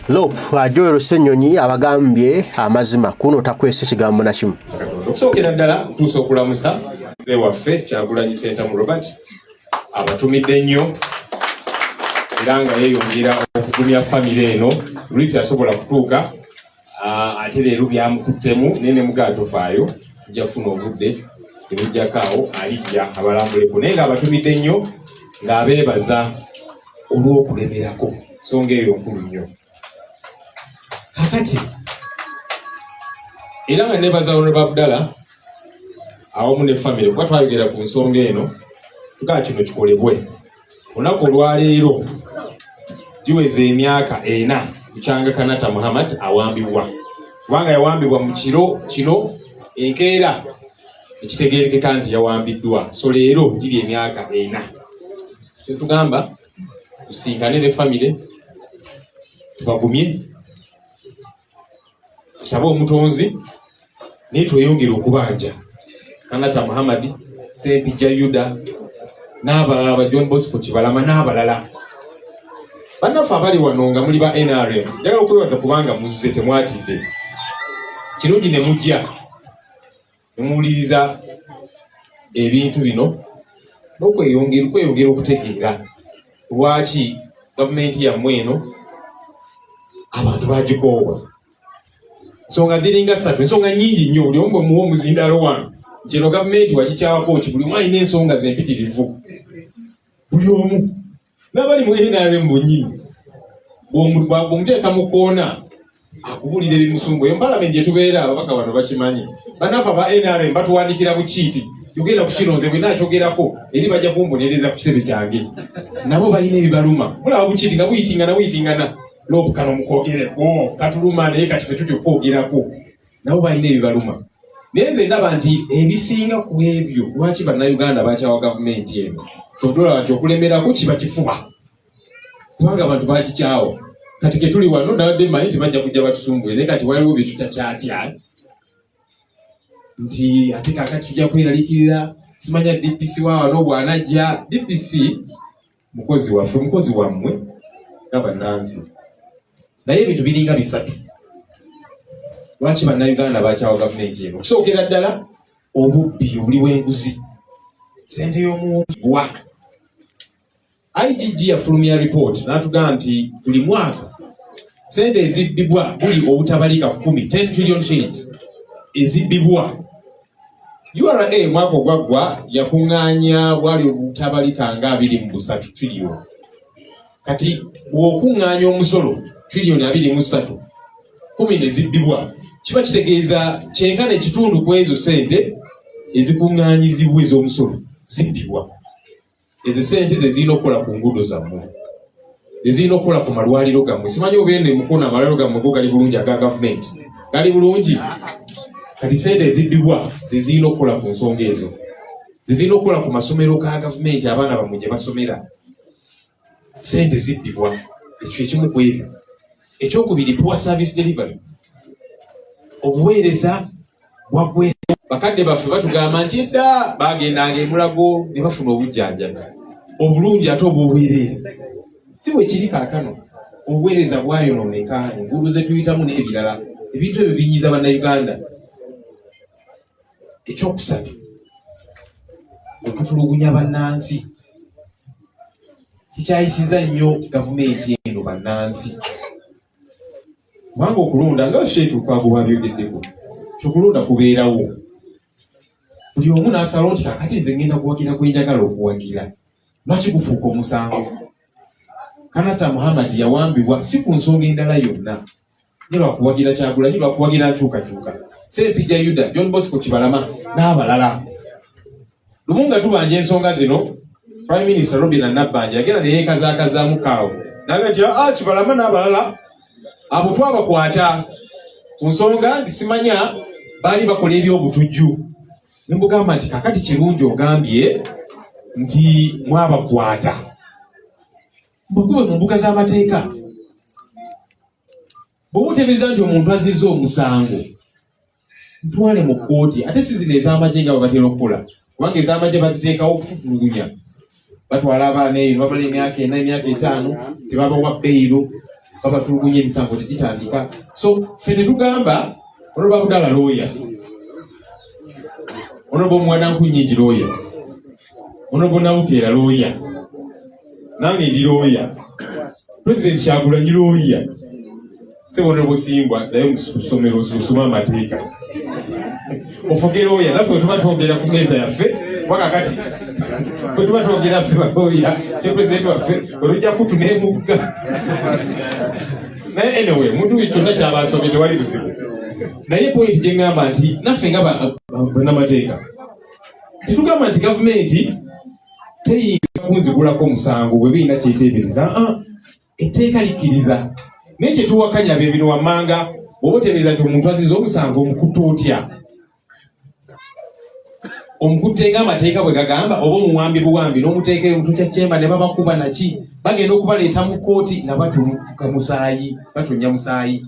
Lope Joel Ssenyonyi abagambye amazima kuno takwese kigambo na kimu. Okusookera ddala tuusa okulamusa nze waffe Kyagulanyi Ssentamu Robert abatumidde nnyo era nga yeeyongera okugumya famire eno luli tasobola kutuuka ate leero byamukuttemu nene mugaatofaayo tujja kufuna obudde temujjako awo alijja abalambuleko naye nga abatumidde nnyo ng'abeebaza olw'okulemerako nsonga eyo nkulu nnyo. Kakati era nga nebaza Honorable Abdallah awamu ne famire kuba twayogera ku nsonga eno tugaa kino kikolebwe olunaku olwaleero giweza emyaka 4 Bukyanga Kanata Muhammad awambibwa kubanga yawambibwa mu kiro kino enkeera ekitegeerekeka nti yawambiddwa so leero giri emyaka 4 kyetugamba tusinkane ne famire tubagumye tusabe omutonzi naye tweyongere okubanja Kanata Muhammad Ssempijja Yuda n'abalala ba John Bosco Kibalama n'abalala bannaffe abali wano nga muli ba NRM njagala okwebaza kubanga muzze temwatidde kirungi ne mujja nemuwuliriza ebintu bino n'okweyongera okutegeera lwaki gavumenti yammwe eno abantu bagikoowa. Ensonga ziringa 3 ensonga nnyingi nnyo buli omu muwa omuzindalo wano kino gavumenti wagikyawako ki buli mwalina ensonga zempitirivu buli omu n'abali mu NRM bonnyini bw'omuteeka mu koona akubuulira ebimusumbu eyo palamenti gyetubeera ababaka bano bakimanyi bannaffe aba NRM batuwandikira bukiiti yogera ku kironze bwe nakyogerako eri bajja kumbonereza ku kitebe kyange nabo balina ebibaluma mulaba bukiiti nga buyitingana n'obukano mukwogere katuluma naye kati ffe tutyo kwogerako nabo balina ebibaluma naye nze ndaba nti ebisinga ku ebyo lwaki bannayuganda bakyawa gavumenti eno todolaba nti okulemerako kiba kifuba kubanga abantu bagikyawa kati ke tuli wano nawadde manyi nti bajja kujja batusumbuye naye kati waliwo bye tutakyatya nti ate kakati tujja kweralikirira simanya DPC wawano bwanajja DPC mukozi waffe mukozi wammwe gabannansi naye ebintu biringa 3 lwaki bannayuganda bakyawa gavumenti eno okusookera ddala obubbi obuli w'enguzi ssente y'omuwumibwa IGG yafulumya report n'atugamba nti buli mwaka ssente ezibbibwa buli obutabalika 10 trillion shillings ezibbibwa. URA mwaka ogwaggwa yakuŋŋaanya bwali obutabalika nga 23 trillion kati bw'okuŋŋaanya omusolo trillion 23 10 ezibbibwa kiba kitegeeza kyenkana ekitundu ku ezo ssente ezikuŋŋaanyizibwa ez'omusolo zibbibwa. Ezo ssente ze zirina okukola ku nguudo zammwe ezirina okukola ku malwaliro gammwe simanyi obeende mukono amalwaliro gammwe go gali bulungi aga gavumenti gali bulungi kati ssente ezibbibwa ze zirina okukola ku nsonga ezo ze zirina okukola ku masomero ga gavumenti abaana bammwe gye basomera ssente zibbibwa ekyo ekimu ku ebyo. Ekyokubiri poor service delivery obuweereza bwaggwe bakadde baffe batugamba nti edda bagendanga emulago ne bafuna obujjanjabi obulungi ate obw'obwereere si bwe kiri kaakano obuweereza bwayonooneka enguudo ze tuyitamu n'ebirala ebintu ebyo binyiza bannayuganda. Ekyokusatu okutulugunya bannansi kikyayisiza nnyo gavumenti eno bannansi kubanga okulonda nga sheetu kwagoba byogeddeko kyokulonda kubeerawo buli omu n'asalawo nti kakati nze ngenda kuwagira gwenjagala okuwagira lwaki gufuuka omusango. Kanata Muhammad yawambibwa si ku nsonga endala yonna ye lwakuwagira Kyagulanyi lwakuwagira nkyukakyuka Ssempijja Yuda John Bosco Kibalama n'abalala. Lumu nga tubanja ensonga zino Prime Minister Robinah Nabbanja yagenda ne yeekazaakazaamu kaawo naga nti Kibalama n'abalala abo twabakwata ku nsonga nti simanya baali bakola ebyobutujju nembugamba nti kakati kirungi ogambye nti mwabakwata mbukube mu mbuga z'amateeka bw'obuteebereza nti omuntu azizza omusango ntwale mu kkooti ate si zino ez'amagye nga babatera okukola kubanga ez'amagye baziteekawo okututulugunya batwala abaana eyo bamala emyaka 4 emyaka 5 tebabawa bbeeyiro babatulugunya emisango tegitandika. So ffe tetugamba Honorable Abdallah lawyer, Honorable Mwadankunyingi lawyer, Honorable Nabukeera lawyer, nange ndi lawyer, President Kyagulanyi lawyer, Honorable Simbwa naye musomero osoma amateeka. Ofogera lawyer naffe tuba twogera ku mmeeza yaffe wakakati bwe tuba twogera ffe balawyer ne President waffe olujja kutuneemugga. Naye anyway muntu kyonna kyaba asomye tewali buzibu. Naye point gye ngamba nti naffe nga bannamateeka tetugamba nti gavumenti teyinza kunzigulako musango bwe biina kyeteebereza. Etteeka likkiriza. Naye kye tuwakanya bye bino wammanga oba oteebereza nti omuntu aziza omusango omukutta otya. Omukutte ng'amateeka bwe gagamba oba omuwambi buwambi n'omuteeka eyo mutukya kyemba ne babakuba naki bagenda okubaleeta mu kkooti na batunuka musaayi batonya musaayi.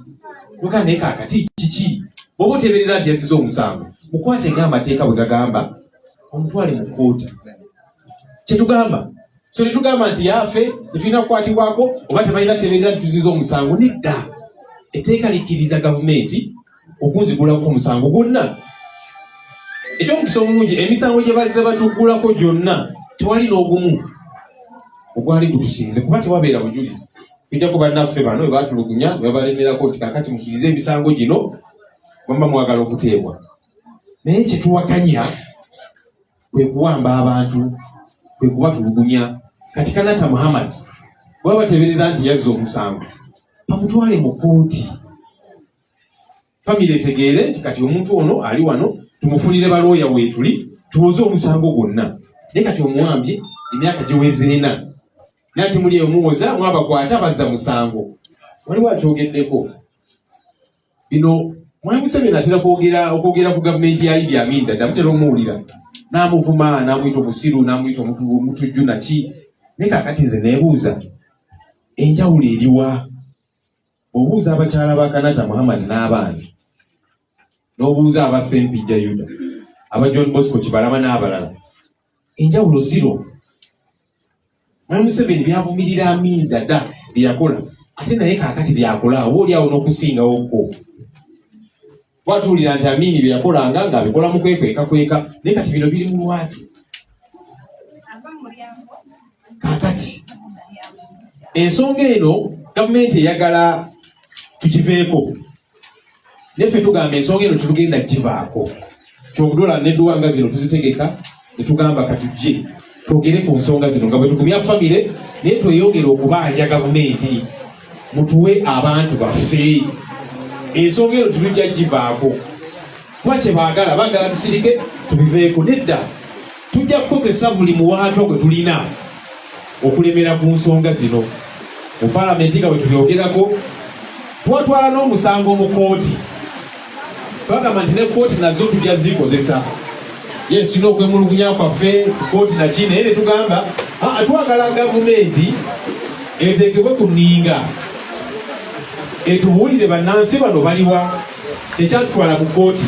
Luka naye kaakati kiki bw'oba oteebereza nti yaziza omusango mukwate ng'amateeka bwe gagamba omutwale mu kkooti. Kye tugamba so ne tugamba nti yaffe tetulina kukwatibwako oba tebalina teebereza nti tuziza omusango. Nedda, etteeka likkiriza gavumenti okunzigulako omusango gwonna. Ekyomukisa omulungi emisango gye bazze batuggulako gyonna tewali n'ogumu ogwali gutusinze kuba tewabeera bujulizi. Bijjako bannaffe bano bwe baatulugunya ne babalemerako nti kakati mukkirize emisango gino mwamba mwagala okuteebwa. Naye kye tuwakanya kwe kuwamba abantu, kwe kubatulugunya. Kati Kanata Muhammad bwe bateebereza nti yazza omusango bamutwale mu kkooti. Famire etegeere nti kati omuntu ono ali wano tumufunire balooya weetuli tuwoze omusango gwonna. Naye kati omuwambye emyaka giwezeena naye ati muli omuwoza mwabakwata bazza musango. Waliwo akyogeddeko bino Mwami Museveni atera okwogera ku gavumenti ya Idi Amin Dada mutera omuwulira n'amuvuma n'amuyita omusiru n'amuyita omutujju naki. Naye kaakati nze neebuuza enjawulo eriwa? Obuuza abakyala ba Kanata Muhammad n'abaana n'obuuza aba Ssempijja Yuda aba John Bosco Kibalama n'abalala, enjawulo zero. Mwami Museveni byavumirira Amin Dada byeyakola ate naye kaakati byakola oba oliawo n'okusingawo. Watuwulira nti Amin byeyakolanga ng'abikola mu kwekweeka naye kati bino biri mu lwatu. Kaakati ensonga eno gavumenti eyagala tukiveeko. Neffe tugamba ensonga eno tetugenda kivaako. Kyobudola n'edduwanga zino tuzitegeka ne tugamba katujje twogere ku nsonga zino nga bwe tukubya famire naye tweyongere okubanja gavumenti mutuwe abantu baffe. Ensonga eno tetujja givaako. Kuba kye baagala tusirike tubiveeko. Nedda, tujja kukozesa buli muwaato gwe tulina okulemera ku nsonga zino. Mu Paalamenti nga bwe tubyogerako twatwala n'omusango mu kkooti. Twagamba nti ne kkooti nazo tujja zikozesa. Yes, tulina okwemulugunya kwaffe ku kkooti naki naye ne tugamba twagala gavumenti eteekebwe ku nninga etubuulire bannansi bano baliwa tekyatutwala mu kkooti.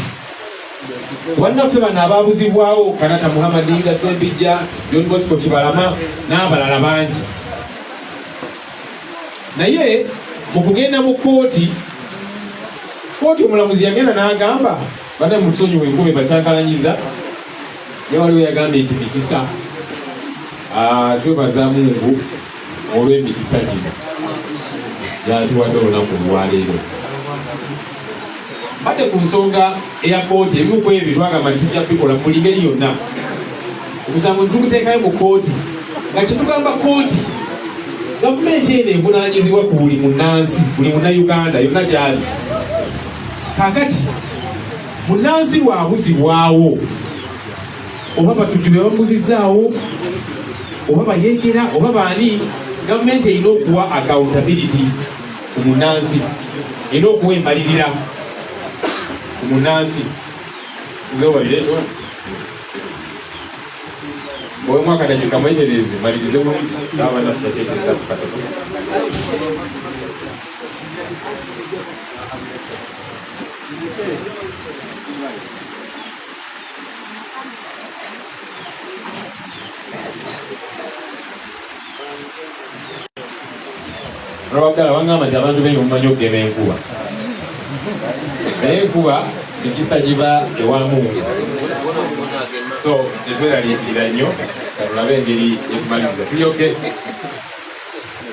Bannaffe bano abaabuzibwawo Kanata Muhammad Ida Ssempijja, John Bosco Kibalama n'abalala bangi. Naye mu kugenda mu kkooti omulamuzi yagenda n'agamba bana mutusonyiwe enkube bakyankalanyiza. Naye waliwo yagambye nti mikisa twebaza Mungu olw'emikisa gino gyatuwadde olunaku lwaleero. Badde ku nsonga eya kkooti ebimu ku ebyo twagamba nti tujja kubikola mu buli ngeri yonna. Omusango ne tuguteekayo mu kkooti nga kye tugamba kkooti gavumenti eno evunaanyizibwa ku buli munnansi, buli munnayuganda yonna gy'ali. Kaakati munnansi lwabuzibwawo oba batujju be bamuzizaawo oba bayeekera oba baani, gavumenti erina okuwa accountability ku munnansi, erina okuwa embalirira ku munnansi. Sizobalire owe mwaka dakika mwetereze malirize mu abana tutekereza ku katono. olwabdala bangamba nti abantu bengi mumanyi okugema enkuba naye enkuba ekisa giba ewamungu so tetweraliikira nnyo katulabe engeri etumaliriza tulyoke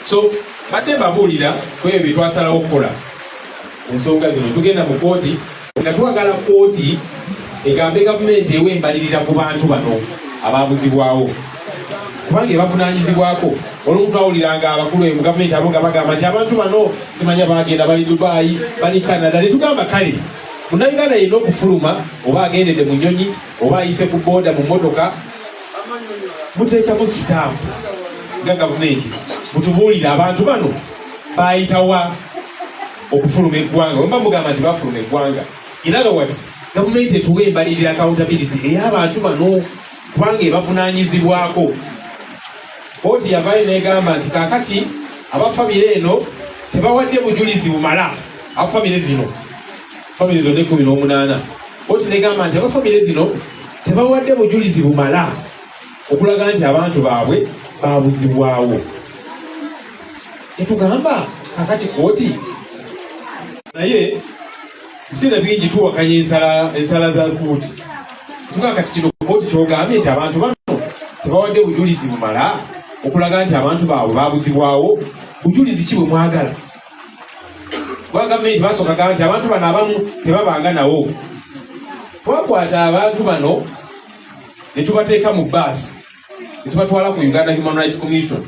so badde mbabuulira ku ebyo byetwasalawo okukola ku nsonga zino tugenda mu kooti nga twagala kooti egambe gavumenti ewa embalirira ku bantu bano ababuzibwawo kubanga ebavunaanyizibwako olumu twawuliranga abakulu mu gavumenti abo nga bagamba nti abantu bano simanya bagenda bali Dubai bali Canada netugamba kale munnayuganda yenna okufuluma oba agendedde mu nnyonyi oba ayise ku booda mu mmotoka muteekamu sitaamu nga gavumenti mutubuulire abantu bano bayitawa okufuluma eggwanga wemba mugamba nti bafuluma eggwanga in other words gavumenti etuwa embalirira accountability ey'abantu bano kubanga ebavunaanyizibwako kooti yavayo negamba nti kakati abafamire eno tebawadde bujulizi bumala abafamire zino famire zonna 18 kooti negamba nti abafamire zino tebawadde bujulizi bumala okulaga nti abantu baabwe babuzibwawo netugamba kakati kooti naye biseera bingi tuwakanya ensala za kooti tugamba kati kino kooti kyogambye nti abantu bano tebawadde bujulizi bumala okulaga nti abantu baabwe babuzibwawo bujulizi ki bwe mwagala kuba gavumenti basookaga nti abantu bano abamu tebabanga nawo twakwata abantu bano ne tubateeka mu bbaasi ne tubatwala ku Uganda Human Rights Commission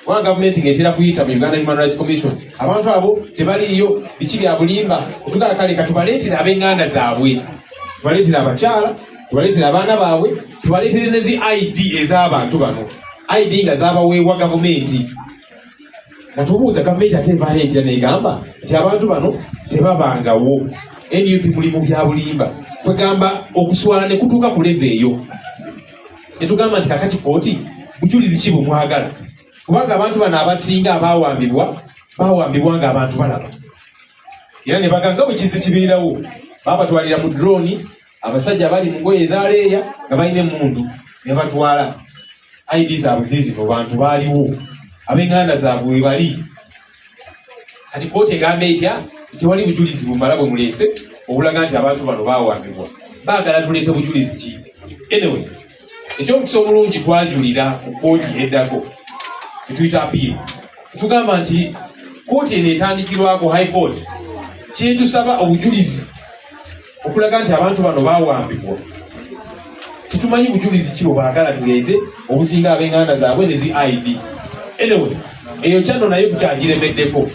kuba gavumenti ng'etera kuyita mu Uganda Human Rights Commission abantu abo tebaliiyo biki bya bulimba otugala kale katubaleetera ab'enganda zaabwe tubaleetera abakyala tubaleetera abaana baabwe tubaleetere ne zi ID ez'abantu bano ID nga zaabaweebwa gavumenti nga tubuuza gavumenti ate evaayentira negamba nti abantu bano tebabangawo NUP mulimu bya bulimba kwegamba okuswala ne kutuuka ku leve eyo netugamba nti kakati kooti bujulizi ki bwe mwagala kubanga abantu bano abasinga bawambibwa nga abantu balaba era ne baganga bwe kizi kibeerawo babatwalira mu drone abasajja bali mu ngoye ezaleeya nga balina emmundu ne batwala ID zaabwe zizino bantu baaliwo ab'enganda zaabwe bali kati kooti egamba etya tewali bujulizi bumala bwe muleese obulaga nti abantu bano bawambibwa baagala tuleete bujulizi ki anyway ekyomukisa omulungi twajulira ku kooti eddako etuyita apiiro tugamba nti kooti eno etandikirwako high court kyetusaba obujulizi okulaga nti abantu bano bawambibwa situmanyi bujulizi ki bwe baagala tuleete obusinga ab'enganda zaabwe ne zi ID anyway eyo kyano naye tukyagiremeddeko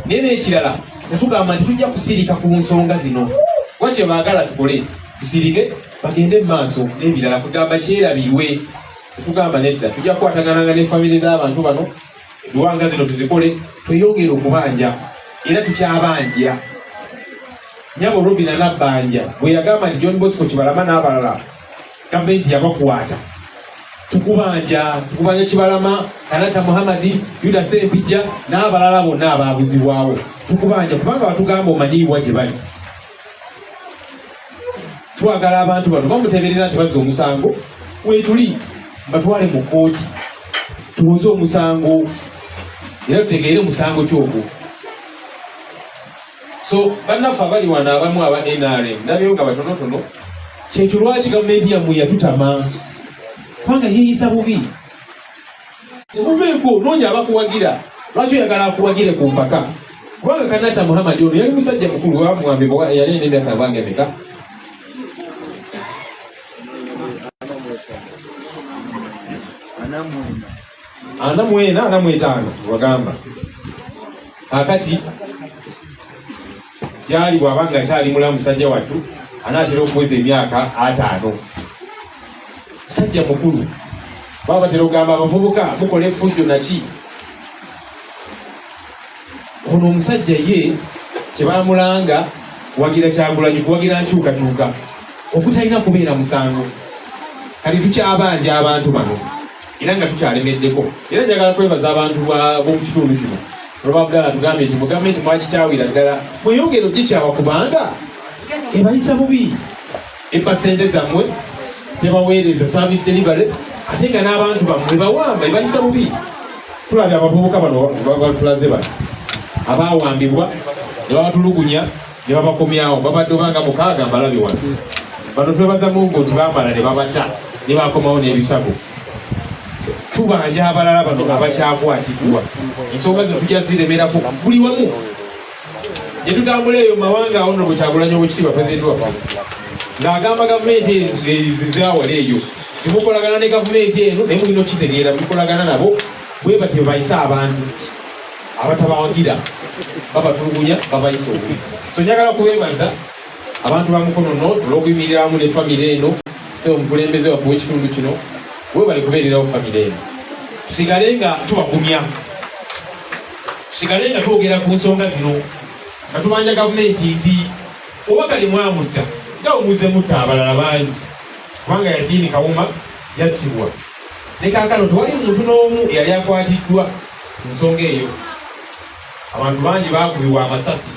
naye n'ekirala netugamba nti tujja kusirika ku nsonga zino kuba kye baagala tukole tusirike bagende mu maaso n'ebirala kugamba kyerabirwe netugamba nedda tujja kukwatagananga ne famire z'abantu bano ebiwanga zino tuzikole tweyongere okubanja era tukyabanja nyabo Robina nabbanja bwe yagamba nti John Bosco Kibalama n'abalala gavumenti yabakwata tukubanja Kibalama Kanata Muhammadi Yuda Sempijja n'abalala bonna ababuzibwawo tukubanja kubanga batugamba omanyiibwa gye bali twagala abantu bano bamuteebereza nti bazza omusango wetuli batwale mu kooti tuwoze omusango era tutegeere musango kyogwo so bannaffe abali wano abamu aba NRM ndabyeyo nga batonotono kyekyo lwaki gavumenti yammwe yatutama kubanga yeeyisa bubi emubeeko noonya abakuwagira lwaki oyagala akuwagire ku mpaka kubanga Kanata Muhammadi ono yali musajja mukulu wamwambibwa yali n'emyaka abange emeka ana mwetaano wagamba kakati kyali bwabanga kyali mulamu musajja wattu anaatera okuweza emyaka 5 musajja mukulu baba batera okugamba abavubuka mukola effujjo naki ono omusajja ye kyebamulanga kuwagira Kyagulanyi kuwagira nkyukakyuka okutalina kubeera musango kati tukyabanja abantu bano era nga tukyalemeddeko era njagala kwebaza abantu b'omu kitundu kino olwabagala tugambye nti mu gavumenti mwagikyawira ddala mweyongero gikyawa kubanga ebayisa bubi epasente zammwe tebaweereza service delivery ate nga n'abantu bammwe bawamba ebayisa bubi tulabye abavubuka bano batulaze bano abaawambibwa ne babatulugunya ne babakomyawo babadde obanga mukaaga mbalabe wano bano twebaza Mungu nti baamala ne babata ne bakomawo n'ebisago. Tubanja abalala bano abakyakwatiddwa ensonga zino tujja ziremerako buli wamu ne tutambula eyo mawanga awo nno Kyagulanyi Owekitiibwa Pulezidenti waffe ng'agamba gavumenti ezawala eyo temukolagana ne gavumenti eno naye mulina okitegeera mukolagana nabo bwe batyo bayisa abantu abatabawagira babatulugunya babayisa obubi. So njagala kubeebaza abantu ba Mukono North olw'okuyimirira wamu ne famire eno se omukulembeze waffe w'ekitundu kino webale kubeererawo famire eno. Tusigale nga tubagumya, tusigale nga twogera ku nsonga zino nga tubanja gavumenti nti oba kale mwamutta nga omuze mutta abalala bangi kubanga Yasiini Kawuma yattibwa ne kaakano tewali muntu n'omu yali akwatiddwa ku nsonga eyo. Abantu bangi baakubibwa amasasi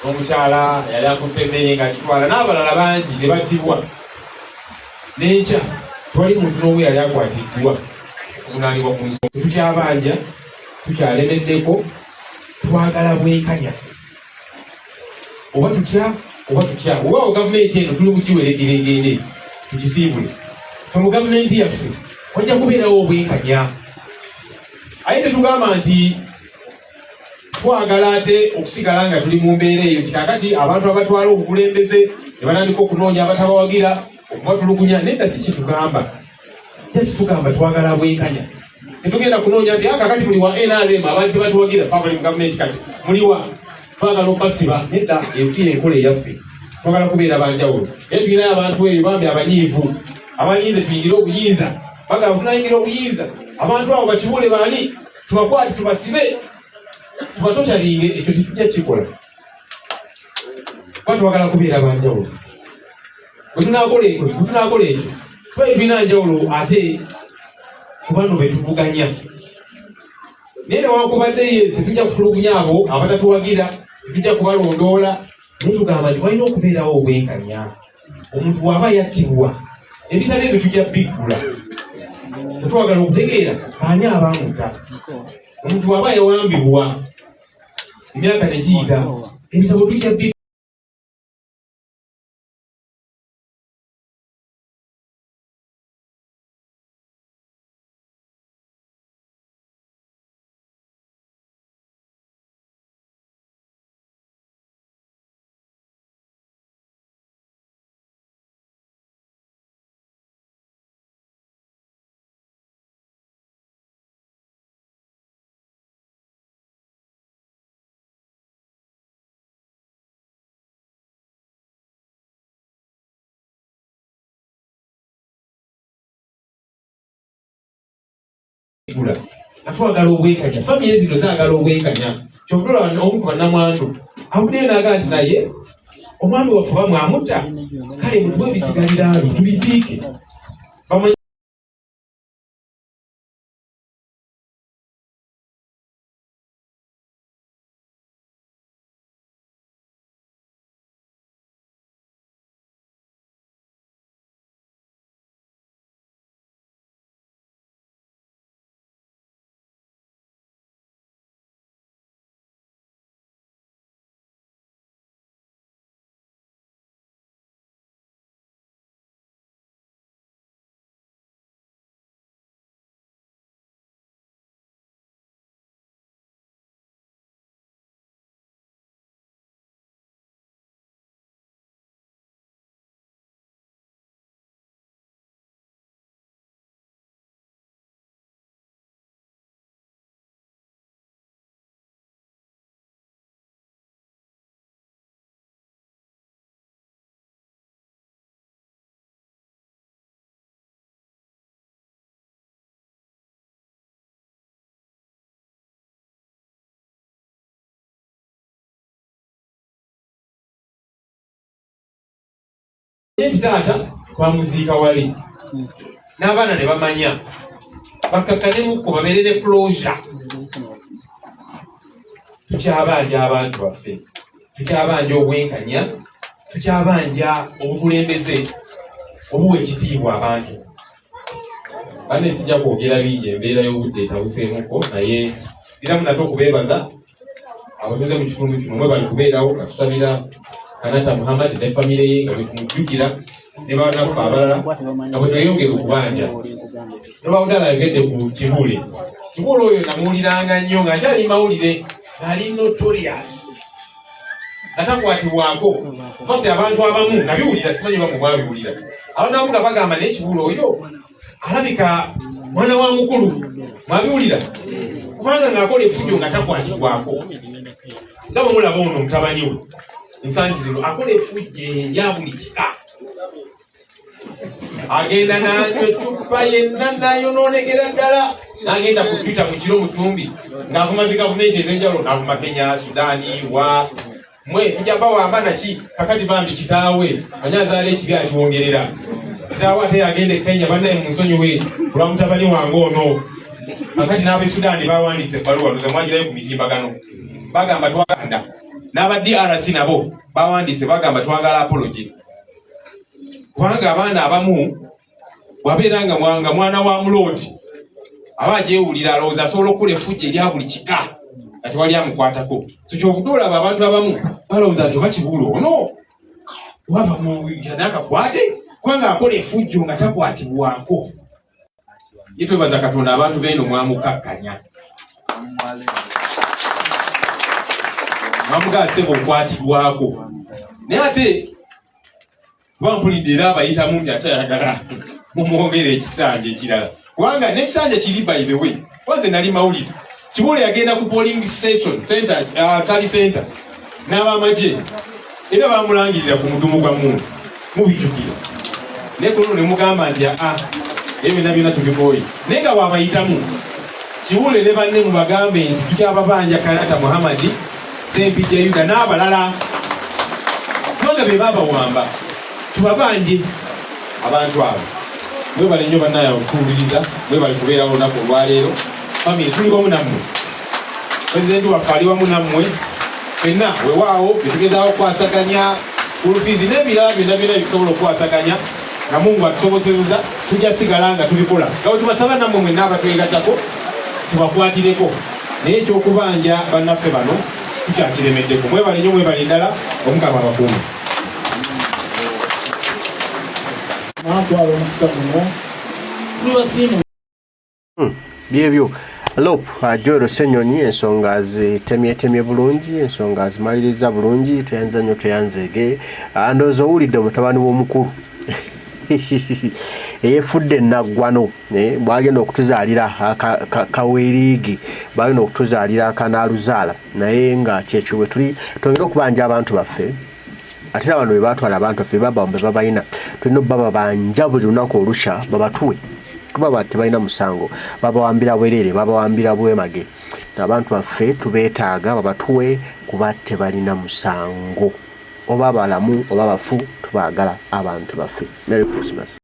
n'omukyala yali akutte emmere ng'agitwala n'abalala bangi ne battibwa n'enkya tewali muntu n'omu yali akwatiddwa okuvunaanibwa ku nsonga. Tukyabanja tukyalemeddeko twagala bwenkanya oba tutya oba gavumenti eno tuli mugiweregerengende tukisiibule fe mu gavumenti yaffe wajja kubeerawo obwenkanya. Aye tetugamba nti twagala ate okusigala nga tuli mu mbeera eyo nti kakati abantu abatwala obukulembeze ne batandika okunoonya abatabawagira okubatulugunya. Nedda si kitugamba, tugamba twagala bwenkanya. Tetugenda kunoonya nti kakati muli wa NRM abantu tebatuwagira fe abali mu gavumenti kati muliwa twagala okubasiba. Nedda eyo si enkola eyaffe, twagala kubeera banjawulo. Naye tulinayo abantu eyo bambi abanyiivu abalinze tuyingire obuyinza bagala tunayingira obuyinza. Abantu abo bakibule baani tubakwate tubasibe tubatocalinge. Ekyo tetujja kikola kuba twagala kubeera banjawulo. Bwe tunaakola ekyo twaye tulina njawulo ate ku bano be tuvuganya. Naye newankubadde yese tujja kutulugunya abo abatatuwagira, tujja kubalondoola naye tugamba nti walina okubeerawo obwenkanya. Omuntu bw'aba yattibwa ebitabo ebyo tujja biggula. Tetwagala okutegeera ani abamutta. Omuntu bw'aba yawambibwa emyaka ne giyita ebitabo tujja biggula. Atwagala obwenkanya, famire zino zaagala obwenkanya. Kyokutolaba omu ku bannamwandu awuddeyo n'agamba nti naye omwami waffe bamwamutta, kale mutuwe ebisigalira byo tubiziike. Ekitaata bamuziika wali n'abaana ne bamanya bakakkanemu babeere ne closure. Tukyabanja abantu baffe, tukyabanja obwenkanya, tukyabanja obukulembeze obuwa ekitiibwa abantu. bane sijja kwogera bingi embeera y'obudde etawuseemuko naye era munate okubeebaza abatuuze mu kitundu kino mwe bali kubeerawo nga tusabira Kanata Muhammad ne famire ye nga bwe tumujjukira ne bannaffe abalala nga bwe tweyongera okubanja nobawudala ayogedde ku Kibule oyo namuwuliranga nnyo nga nkyali mawulire ali notorious atakwatibwako fati abantu abamu nabiwulira simanyi bamu mwabiwulira abantu abamu nga bagamba naye Kibule oyo alabika mwana wa mukulu mwabiwulira kubanga ng'akola efujjo nga takwatibwako nga bwe mulaba ono mutabani we ensangi zino akola efujjo erya buli kika agenda nanywa eccupa yenna nayonoonekera ddala n'agenda ku Twitter mu kiro mutumbi ng'avuma zi gavumenti ez'enjawulo n'avuma Kenya, Sudaani wa mwe tujja bawamba naki kakati bambi kitaawe anyazaala ekibi akiwongerera kitaawe ate yagenda e Kenya bannaye mu nsonyiwe kulwa mutabani wange ono kakati n'ab'e Sudaani bawandiise ebbaluwa ndoza mwagirayo ku mitimbagano bagamba twaganda n'aba DRC nabo bawandiise bagamba twagala apology kubanga abaana abamu wabeera nga mwana wa muloodi aba agyewulira alowooza asobola okukola efujjo erya buli kika nga tewali amukwatako so kyovudde olaba abantu abamu balowooza nti oba Kibule ono wava munaakakwate kubanga akola efujjo nga takwatibwako ye twebaza Katonda abantu b'eno mwamukakkanya mwamugaasebo nkwatibwako naye ate bampulidde era abayitamu nti akyayagala mumwongere ekisanja ekirala kubanga n'ekisanja kiri by the way waze nali mawulire Kibule yagenda ku polling station center tali center n'abamagye era bamulangirira ku mudumu gwa muntu mubijjukira naye kuno ne mugamba nti ebyo byonna tubikooye naye nga bw'abayitamu Kibule ne banne mubagambe nti tukyababanja Kanata Muhammad Sempijja Yuda n'abalala kubanga be babawamba tubabanje abantu abo mwebale nnyo bannaye okutuwuliriza mwebale kubeerawo olunaku olwaleero famire tuli wamu nammwe pulezidenti waffe ali wamu nammwe fenna wewaawo betugezaawo okukwasaganya ulufiizi n'ebirala byonna byonna bisobola okukwasaganya nga Mungu atusobozeseza tujja sigala nga tubikola nga bwe tubasaba nammwe mwenna abatwegattako tubakwatireko naye ekyokubanja bannaffe bano tukyakiremeddeko mwebale nnyo mwebale ddala Omukama abakuume byebyo Lop Joel Ssenyonyi ensonga zitemyetemye bulungi ensonga zimaliriza bulungi tuyanza nnyo tuyanzege ndowooza owulidde omutabani w'omukulu eyefudde naggwano bwagenda okutuzaalira kaweeriigi bagenda okutuzaalira akanaaluzaala naye nga kyekyo bwe tuli twongera okubanja abantu baffe ate era bano bwe baatwala abantu baffe babawombe babalina tulina okubababanja buli lunaku olusha babatuwe kuba tebalina musango babawambira bwereere babawambira bwemage abantu baffe tubeetaaga babatuwe kuba tebalina musango oba balamu oba bafu tubaagala abantu baffe. Merry Christmas.